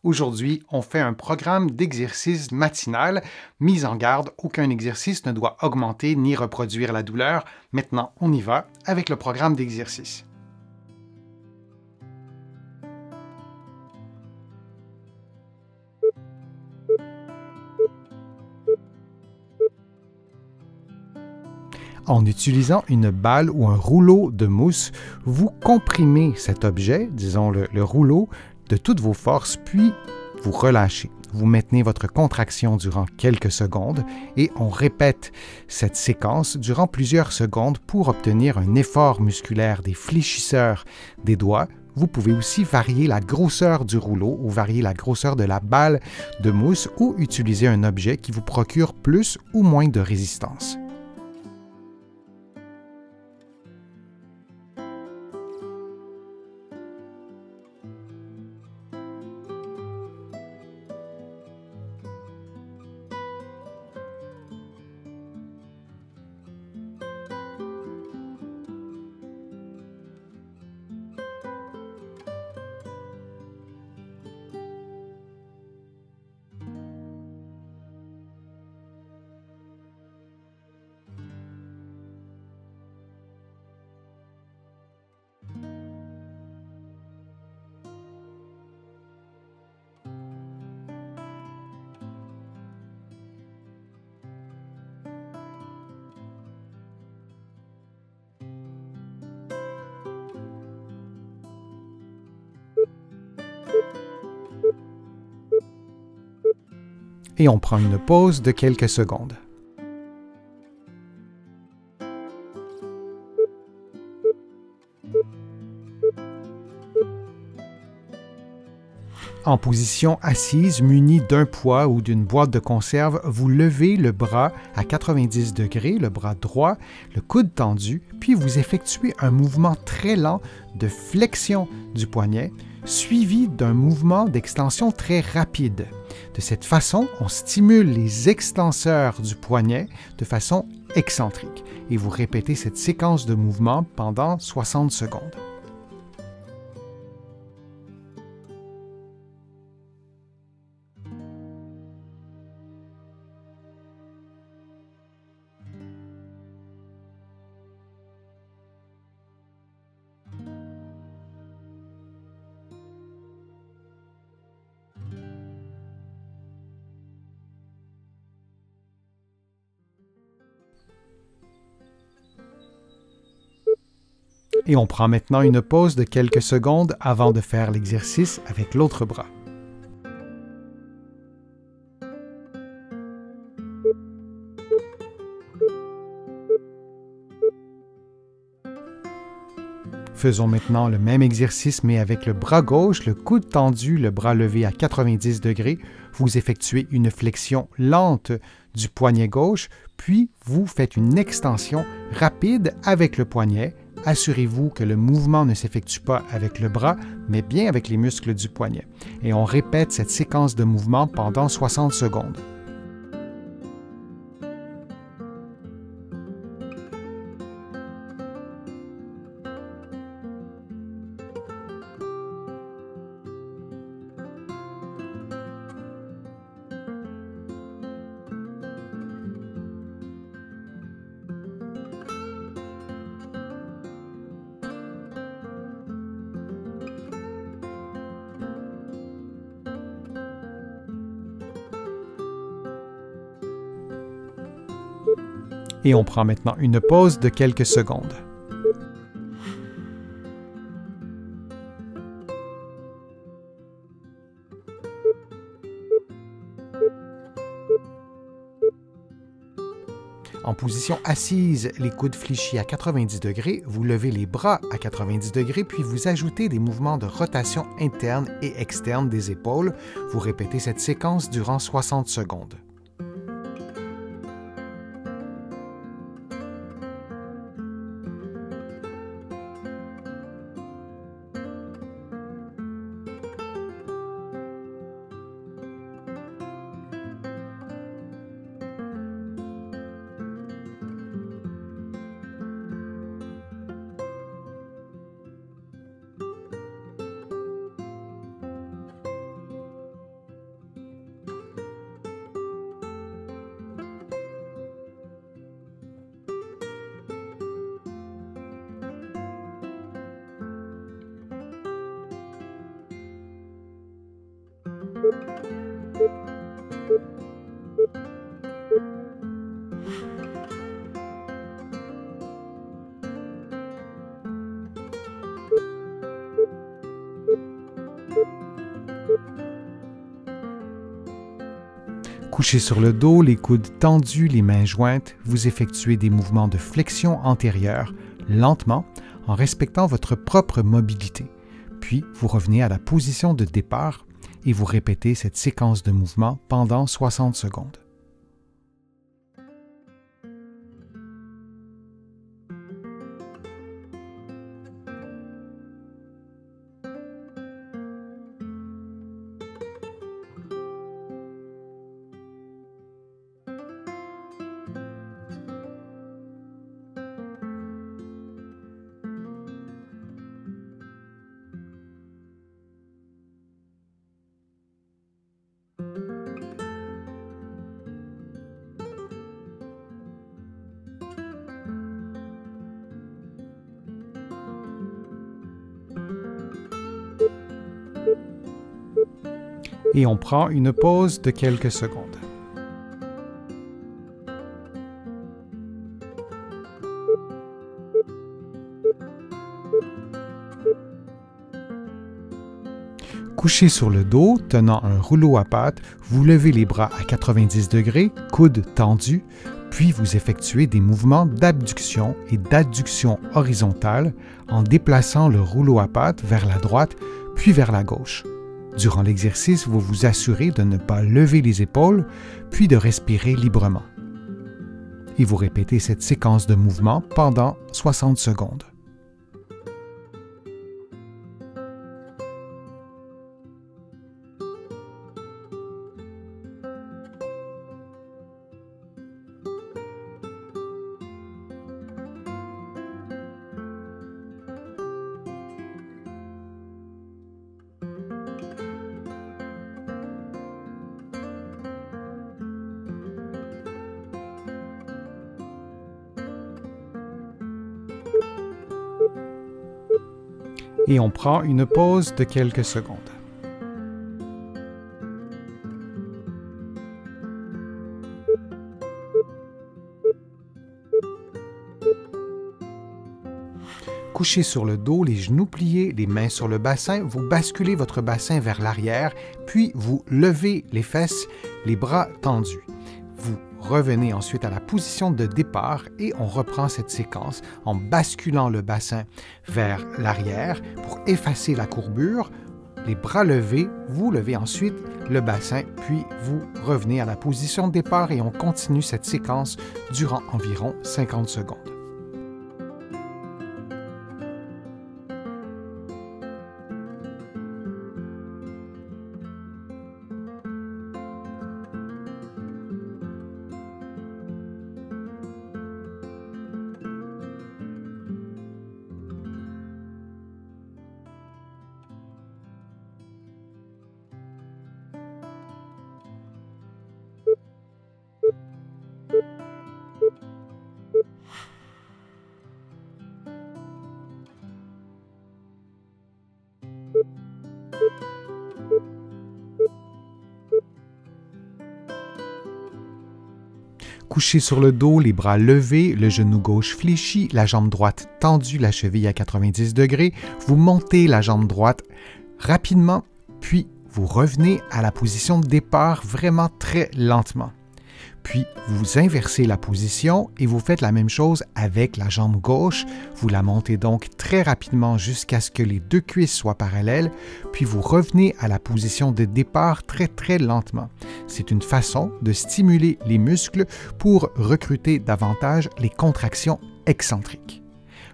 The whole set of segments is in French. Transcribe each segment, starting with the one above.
Aujourd'hui, on fait un programme d'exercice matinal. Mise en garde, aucun exercice ne doit augmenter ni reproduire la douleur. Maintenant, on y va avec le programme d'exercice. En utilisant une balle ou un rouleau de mousse, vous comprimez cet objet, disons le rouleau, de toutes vos forces, puis vous relâchez. Vous maintenez votre contraction durant quelques secondes et on répète cette séquence durant plusieurs secondes pour obtenir un effort musculaire des fléchisseurs des doigts. Vous pouvez aussi varier la grosseur du rouleau ou varier la grosseur de la balle de mousse ou utiliser un objet qui vous procure plus ou moins de résistance. Et on prend une pause de quelques secondes. En position assise, muni d'un poids ou d'une boîte de conserve, vous levez le bras à 90 degrés, le bras droit, le coude tendu, puis vous effectuez un mouvement très lent de flexion du poignet, suivi d'un mouvement d'extension très rapide. De cette façon, on stimule les extenseurs du poignet de façon excentrique et vous répétez cette séquence de mouvements pendant 60 secondes. Et on prend maintenant une pause de quelques secondes avant de faire l'exercice avec l'autre bras. Faisons maintenant le même exercice, mais avec le bras gauche, le coude tendu, le bras levé à 90 degrés. Vous effectuez une flexion lente du poignet gauche, puis vous faites une extension rapide avec le poignet. Assurez-vous que le mouvement ne s'effectue pas avec le bras, mais bien avec les muscles du poignet. Et on répète cette séquence de mouvements pendant 60 secondes. Et on prend maintenant une pause de quelques secondes. En position assise, les coudes fléchis à 90 degrés, vous levez les bras à 90 degrés, puis vous ajoutez des mouvements de rotation interne et externe des épaules. Vous répétez cette séquence durant 60 secondes. Couché sur le dos, les coudes tendus, les mains jointes, vous effectuez des mouvements de flexion antérieure, lentement, en respectant votre propre mobilité. Puis, vous revenez à la position de départ et vous répétez cette séquence de mouvements pendant 60 secondes. Et on prend une pause de quelques secondes. Couché sur le dos, tenant un rouleau à pattes, vous levez les bras à 90 degrés, coudes tendus, puis vous effectuez des mouvements d'abduction et d'adduction horizontale en déplaçant le rouleau à pattes vers la droite puis vers la gauche. Durant l'exercice, vous vous assurez de ne pas lever les épaules, puis de respirer librement. Et vous répétez cette séquence de mouvements pendant 60 secondes. Et on prend une pause de quelques secondes. Couché sur le dos, les genoux pliés, les mains sur le bassin, vous basculez votre bassin vers l'arrière, puis vous levez les fesses, les bras tendus. Vous revenez ensuite à la position de départ et on reprend cette séquence en basculant le bassin vers l'arrière pour effacer la courbure. Les bras levés, vous levez ensuite le bassin, puis vous revenez à la position de départ et on continue cette séquence durant environ 50 secondes. Couché sur le dos, les bras levés, le genou gauche fléchi, la jambe droite tendue, la cheville à 90 degrés. Vous montez la jambe droite rapidement, puis vous revenez à la position de départ vraiment très lentement. Puis, vous inversez la position et vous faites la même chose avec la jambe gauche. Vous la montez donc très rapidement jusqu'à ce que les deux cuisses soient parallèles, puis vous revenez à la position de départ très lentement. C'est une façon de stimuler les muscles pour recruter davantage les contractions excentriques.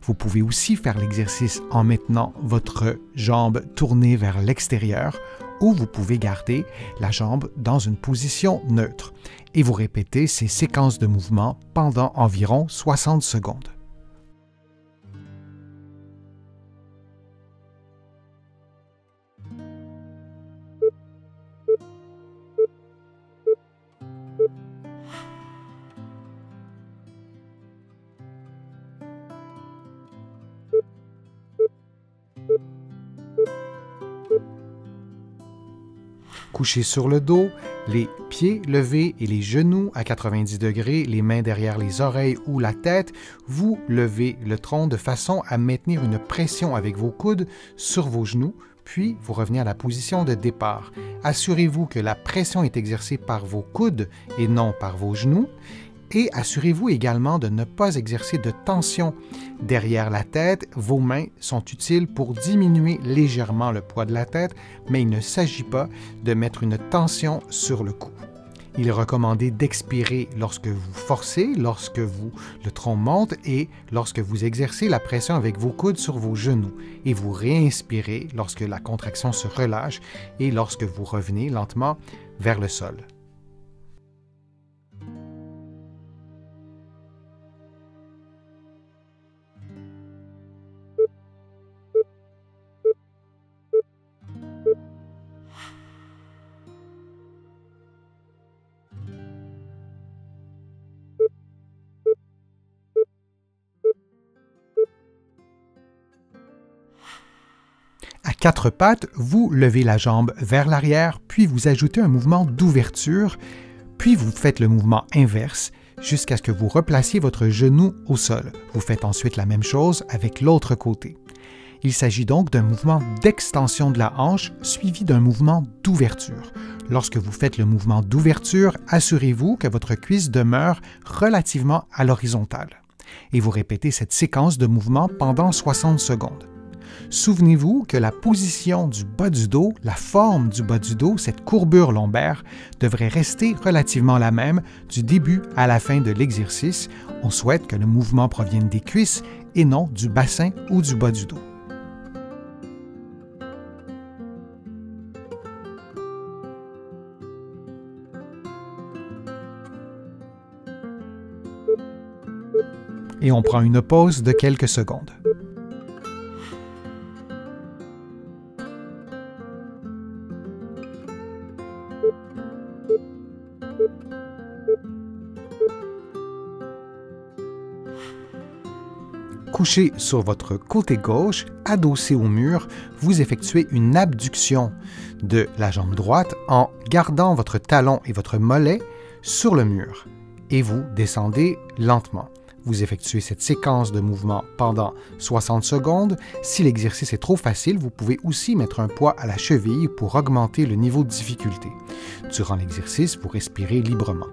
Vous pouvez aussi faire l'exercice en maintenant votre jambe tournée vers l'extérieur ou vous pouvez garder la jambe dans une position neutre et vous répétez ces séquences de mouvements pendant environ 60 secondes. Couché sur le dos, les pieds levés et les genoux à 90 degrés, les mains derrière les oreilles ou la tête, vous levez le tronc de façon à maintenir une pression avec vos coudes sur vos genoux, puis vous revenez à la position de départ. Assurez-vous que la pression est exercée par vos coudes et non par vos genoux. Et assurez-vous également de ne pas exercer de tension derrière la tête. Vos mains sont utiles pour diminuer légèrement le poids de la tête, mais il ne s'agit pas de mettre une tension sur le cou. Il est recommandé d'expirer lorsque vous forcez, lorsque le tronc monte et lorsque vous exercez la pression avec vos coudes sur vos genoux. Et vous réinspirez lorsque la contraction se relâche et lorsque vous revenez lentement vers le sol. À quatre pattes, vous levez la jambe vers l'arrière, puis vous ajoutez un mouvement d'ouverture, puis vous faites le mouvement inverse jusqu'à ce que vous replaciez votre genou au sol. Vous faites ensuite la même chose avec l'autre côté. Il s'agit donc d'un mouvement d'extension de la hanche suivi d'un mouvement d'ouverture. Lorsque vous faites le mouvement d'ouverture, assurez-vous que votre cuisse demeure relativement à l'horizontale. Et vous répétez cette séquence de mouvements pendant 60 secondes. Souvenez-vous que la position du bas du dos, la forme du bas du dos, cette courbure lombaire, devrait rester relativement la même du début à la fin de l'exercice. On souhaite que le mouvement provienne des cuisses et non du bassin ou du bas du dos. Et on prend une pause de quelques secondes. Couché sur votre côté gauche, adossé au mur, vous effectuez une abduction de la jambe droite en gardant votre talon et votre mollet sur le mur et vous descendez lentement. Vous effectuez cette séquence de mouvements pendant 60 secondes. Si l'exercice est trop facile, vous pouvez aussi mettre un poids à la cheville pour augmenter le niveau de difficulté. Durant l'exercice, vous respirez librement.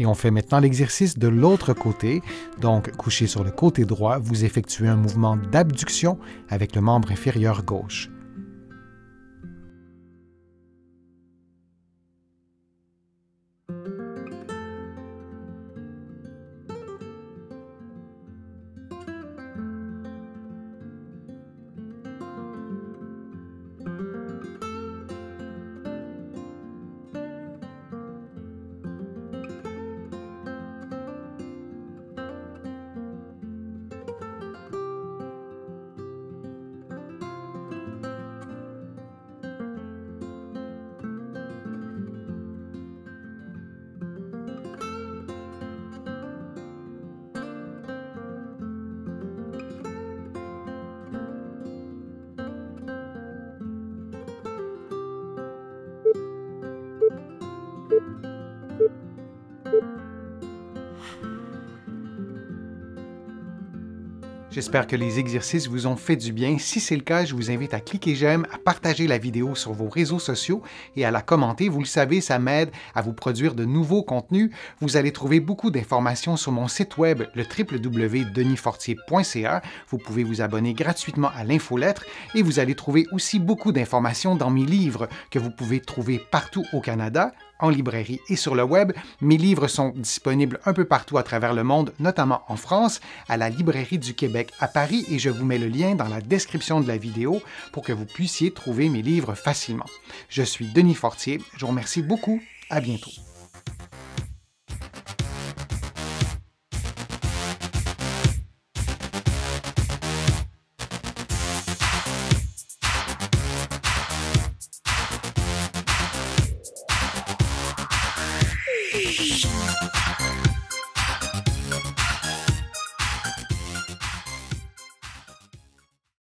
Et on fait maintenant l'exercice de l'autre côté. Donc, couché sur le côté droit, vous effectuez un mouvement d'abduction avec le membre inférieur gauche. J'espère que les exercices vous ont fait du bien. Si c'est le cas, je vous invite à cliquer j'aime, à partager la vidéo sur vos réseaux sociaux et à la commenter. Vous le savez, ça m'aide à vous produire de nouveaux contenus. Vous allez trouver beaucoup d'informations sur mon site web, le www.denisfortier.ca. Vous pouvez vous abonner gratuitement à l'infolettre et vous allez trouver aussi beaucoup d'informations dans mes livres que vous pouvez trouver partout au Canada, en librairie et sur le web. Mes livres sont disponibles un peu partout à travers le monde, notamment en France, à la Librairie du Québec à Paris, et je vous mets le lien dans la description de la vidéo pour que vous puissiez trouver mes livres facilement. Je suis Denis Fortier, je vous remercie beaucoup, à bientôt.